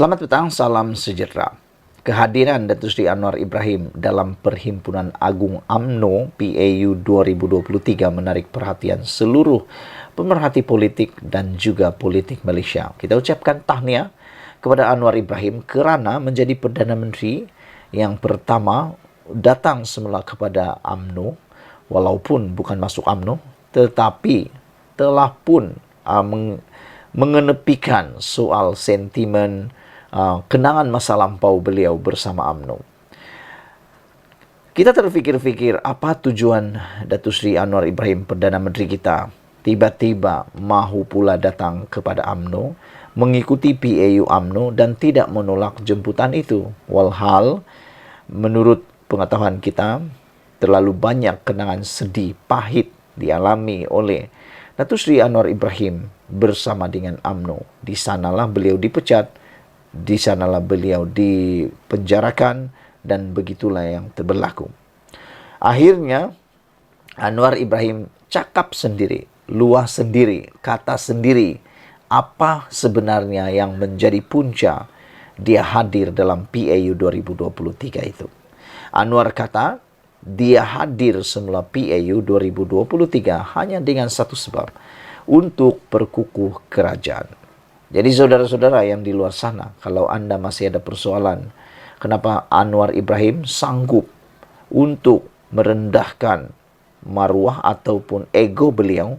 Selamat petang, salam sejahtera. Kehadiran Datuk Seri Anwar Ibrahim dalam Perhimpunan Agung UMNO PAU 2023 menarik perhatian seluruh pemerhati politik dan juga politik Malaysia. Kita ucapkan tahniah kepada Anwar Ibrahim kerana menjadi Perdana Menteri yang pertama datang semula kepada UMNO, walaupun bukan masuk UMNO, tetapi telah pun mengenepikan soal sentimen kenangan masa lampau beliau bersama UMNO. Kita terfikir-fikir apa tujuan Datuk Seri Anwar Ibrahim, Perdana Menteri kita, tiba-tiba mahu pula datang kepada UMNO, mengikuti PAU UMNO dan tidak menolak jemputan itu. Walhal, menurut pengetahuan kita, terlalu banyak kenangan sedih, pahit dialami oleh Datuk Seri Anwar Ibrahim bersama dengan UMNO. Di sanalah beliau dipecat, di sanalah beliau dipenjarakan, dan begitulah yang berlaku. Akhirnya, Anwar Ibrahim cakap sendiri, luah sendiri, kata sendiri, apa sebenarnya yang menjadi punca dia hadir dalam PAU 2023 itu. Anwar kata, dia hadir semula PAU 2023 hanya dengan satu sebab, untuk perkukuh kerajaan. Jadi saudara-saudara yang di luar sana, kalau anda masih ada persoalan, kenapa Anwar Ibrahim sanggup untuk merendahkan maruah ataupun ego beliau,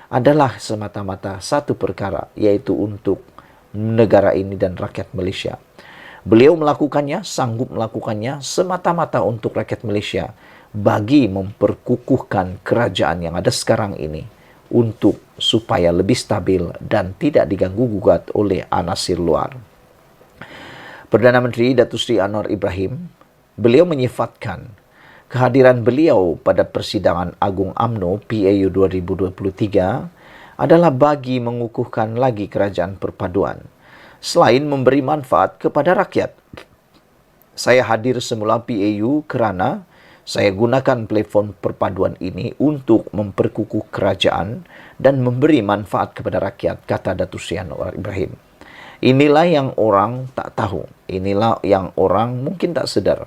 adalah semata-mata satu perkara, yaitu untuk negara ini dan rakyat Malaysia. Beliau melakukannya, sanggup melakukannya semata-mata untuk rakyat Malaysia, bagi memperkukuhkan kerajaan yang ada sekarang ini, untuk supaya lebih stabil dan tidak diganggu-gugat oleh anasir luar. Perdana Menteri Datuk Seri Anwar Ibrahim, beliau menyifatkan kehadiran beliau pada Persidangan Agung UMNO PAU 2023 adalah bagi mengukuhkan lagi kerajaan perpaduan, selain memberi manfaat kepada rakyat. Saya hadir semula PAU kerana saya gunakan platform perpaduan ini untuk memperkukuh kerajaan dan memberi manfaat kepada rakyat, kata Datuk Seri Anwar Ibrahim. Inilah yang orang tak tahu. Inilah yang orang mungkin tak sedar.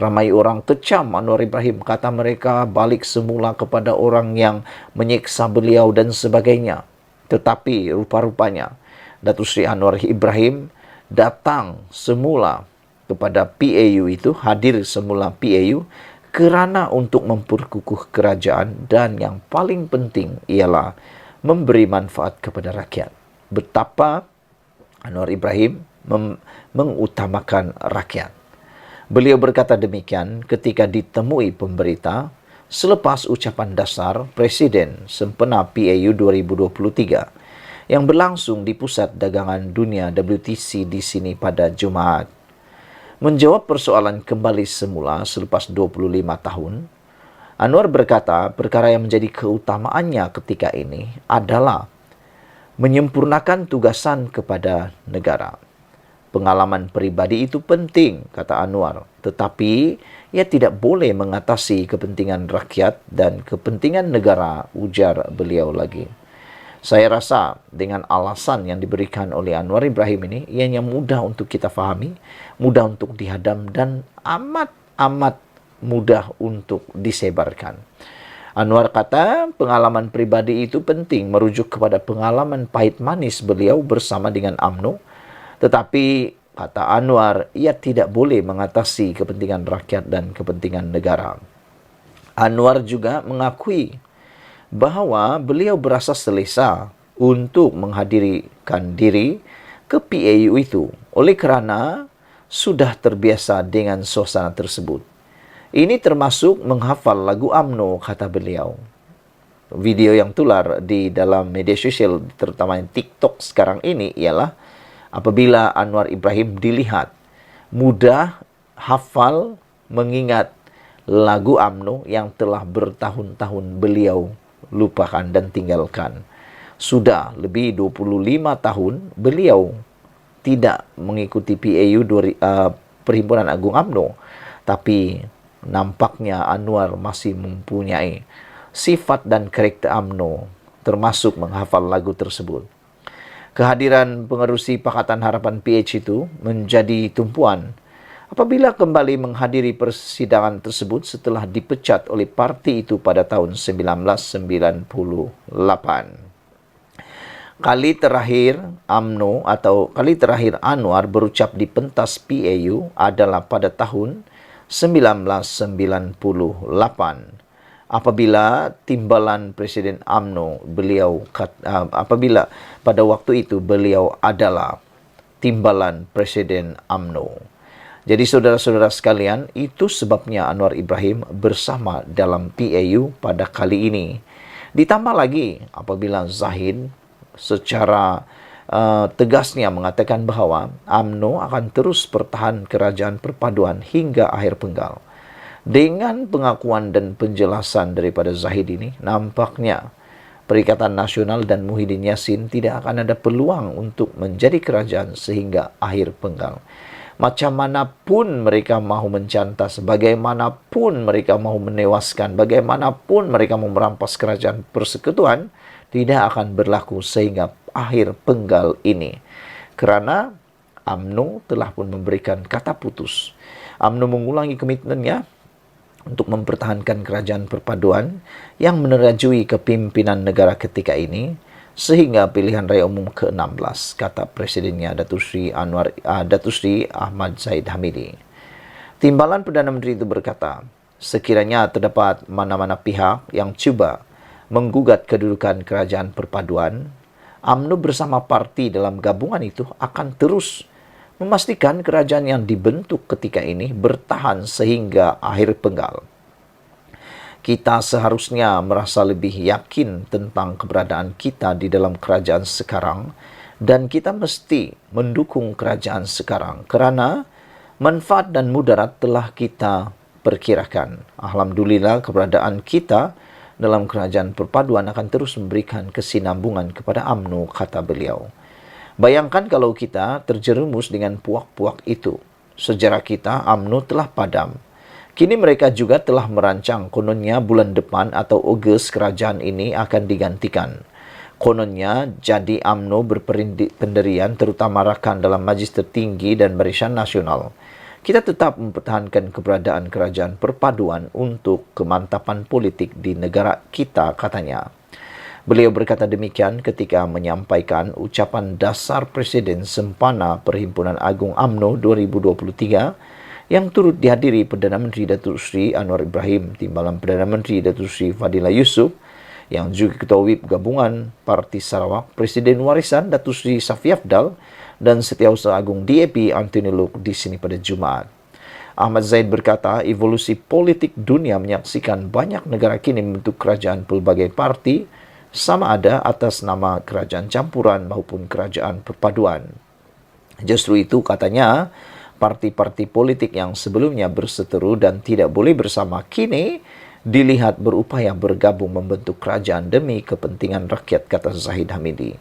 Ramai orang kecam Anwar Ibrahim, kata mereka balik semula kepada orang yang menyiksa beliau dan sebagainya. Tetapi rupa-rupanya Datuk Seri Anwar Ibrahim datang semula kepada PAU itu, hadir semula PAU, kerana untuk memperkukuh kerajaan dan yang paling penting ialah memberi manfaat kepada rakyat. Betapa Anwar Ibrahim mengutamakan rakyat. Beliau berkata demikian ketika ditemui pemberita selepas ucapan dasar Presiden sempena PAU 2023 yang berlangsung di Pusat Dagangan Dunia WTC di sini pada Jumaat. Menjawab persoalan kembali semula selepas 25 tahun, Anwar berkata perkara yang menjadi keutamaannya ketika ini adalah menyempurnakan tugasan kepada negara. Pengalaman peribadi itu penting, kata Anwar, tetapi ia tidak boleh mengatasi kepentingan rakyat dan kepentingan negara, ujar beliau lagi. Saya rasa dengan alasan yang diberikan oleh Anwar Ibrahim ini, ianya mudah untuk kita fahami, mudah untuk dihadam, dan amat mudah untuk disebarkan. Anwar kata pengalaman pribadi itu penting merujuk kepada pengalaman pahit manis beliau bersama dengan UMNO, tetapi kata Anwar, ia tidak boleh mengatasi kepentingan rakyat dan kepentingan negara. Anwar juga mengakui bahawa beliau berasa selesa untuk menghadirikan diri ke PAU itu oleh kerana sudah terbiasa dengan suasana tersebut. Ini termasuk menghafal lagu UMNO, kata beliau. Video yang tular di dalam media sosial, terutama TikTok sekarang ini, ialah apabila Anwar Ibrahim dilihat mudah hafal mengingat lagu UMNO yang telah bertahun-tahun beliau lupakan dan tinggalkan. Sudah lebih 25 tahun beliau tidak mengikuti PAU Perhimpunan Agung UMNO, tapi nampaknya Anwar masih mempunyai sifat dan karakter UMNO, termasuk menghafal lagu tersebut. Kehadiran pengerusi Pakatan Harapan PH itu menjadi tumpuan apabila kembali menghadiri persidangan tersebut setelah dipecat oleh parti itu pada tahun 1998. Kali terakhir Anwar berucap di pentas PAU adalah pada tahun 1998 apabila timbalan Presiden UMNO apabila pada waktu itu beliau adalah timbalan Presiden UMNO. Jadi saudara-saudara sekalian, itu sebabnya Anwar Ibrahim bersama dalam PAU pada kali ini. Ditambah lagi apabila Zahid secara tegasnya mengatakan bahawa UMNO akan terus pertahan kerajaan perpaduan hingga akhir penggal. Dengan pengakuan dan penjelasan daripada Zahid ini, nampaknya Perikatan Nasional dan Muhyiddin Yassin tidak akan ada peluang untuk menjadi kerajaan sehingga akhir penggal. Macam manapun mereka mahu mencantas, bagaimanapun mereka mahu menewaskan, bagaimanapun mereka mahu merampas kerajaan persekutuan, tidak akan berlaku sehingga akhir penggal ini. Kerana UMNO telah pun memberikan kata putus. UMNO mengulangi komitmennya untuk mempertahankan kerajaan perpaduan yang menerajui kepimpinan negara ketika ini sehingga pilihan raya umum ke-16, kata Presidennya Datuk Seri Ahmad Zahid Hamidi. Timbalan Perdana Menteri itu berkata, sekiranya terdapat mana-mana pihak yang cuba menggugat kedudukan kerajaan perpaduan, UMNO bersama parti dalam gabungan itu akan terus memastikan kerajaan yang dibentuk ketika ini bertahan sehingga akhir penggal. Kita seharusnya merasa lebih yakin tentang keberadaan kita di dalam kerajaan sekarang dan kita mesti mendukung kerajaan sekarang kerana manfaat dan mudarat telah kita perkirakan. Alhamdulillah keberadaan kita dalam kerajaan perpaduan akan terus memberikan kesinambungan kepada UMNO, kata beliau. Bayangkan kalau kita terjerumus dengan puak-puak itu. Sejarah kita, UMNO telah padam. Kini mereka juga telah merancang kononnya bulan depan atau Ogos kerajaan ini akan digantikan. Kononnya jadi UMNO berpendirian terutama rakan dalam Majlis Tertinggi dan Barisan Nasional. Kita tetap mempertahankan keberadaan kerajaan perpaduan untuk kemantapan politik di negara kita, katanya. Beliau berkata demikian ketika menyampaikan ucapan dasar Presiden Sempana Perhimpunan Agung UMNO 2023 yang turut dihadiri Perdana Menteri Datuk Seri Anwar Ibrahim, Timbalan Perdana Menteri Datuk Seri Fadilah Yusof, yang juga Ketua Whip Gabungan Parti Sarawak, Presiden Warisan Datuk Seri Safi Afdal, dan Setiausaha Agung DAP Anthony Loke di sini pada Jumaat. Ahmad Zahid berkata, evolusi politik dunia menyaksikan banyak negara kini membentuk kerajaan pelbagai parti, sama ada atas nama kerajaan campuran maupun kerajaan perpaduan. Justru itu, katanya, parti-parti politik yang sebelumnya berseteru dan tidak boleh bersama kini dilihat berupaya bergabung membentuk kerajaan demi kepentingan rakyat, kata Zahid Hamidi.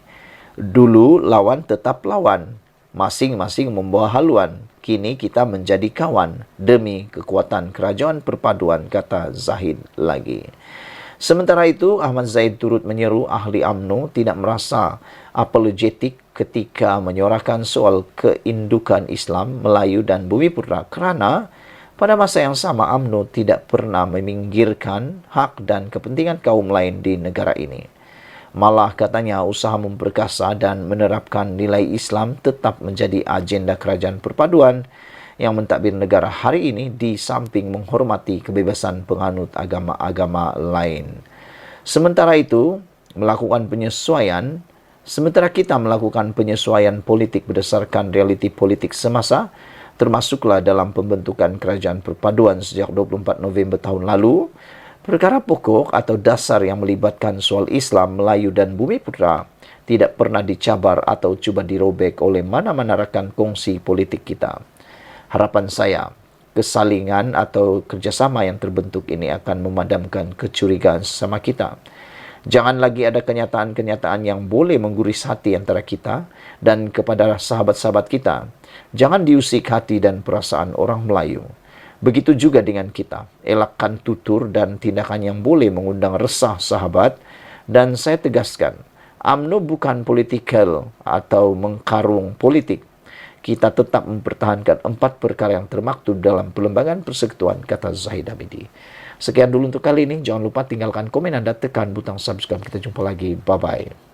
Dulu lawan tetap lawan, masing-masing membawa haluan. Kini kita menjadi kawan demi kekuatan kerajaan perpaduan, kata Zahid lagi. Sementara itu, Ahmad Zahid turut menyeru ahli UMNO tidak merasa apologetik ketika menyuarakan soal keindukan Islam, Melayu dan Bumiputra kerana pada masa yang sama UMNO tidak pernah meminggirkan hak dan kepentingan kaum lain di negara ini. Malah katanya usaha memperkasa dan menerapkan nilai Islam tetap menjadi agenda kerajaan perpaduan yang mentadbir negara hari ini di samping menghormati kebebasan penganut agama-agama lain. Sementara kita melakukan penyesuaian politik berdasarkan realiti politik semasa, termasuklah dalam pembentukan kerajaan perpaduan sejak 24 November tahun lalu, perkara pokok atau dasar yang melibatkan soal Islam, Melayu dan Bumiputra tidak pernah dicabar atau cuba dirobek oleh mana-mana rakan kongsi politik kita. Harapan saya, kesalingan atau kerjasama yang terbentuk ini akan memadamkan kecurigaan sesama kita. Jangan lagi ada kenyataan-kenyataan yang boleh mengguris hati antara kita dan kepada sahabat-sahabat kita. Jangan diusik hati dan perasaan orang Melayu. Begitu juga dengan kita. Elakkan tutur dan tindakan yang boleh mengundang resah sahabat. Dan saya tegaskan, UMNO bukan political atau mengkarung politik. Kita tetap mempertahankan 4 perkara yang termaktub dalam Perlembagaan Persekutuan, kata Zahid Hamidi. Sekian dulu untuk kali ini. Jangan lupa tinggalkan komen Anda, tekan butang subscribe. Kita jumpa lagi. Bye-bye.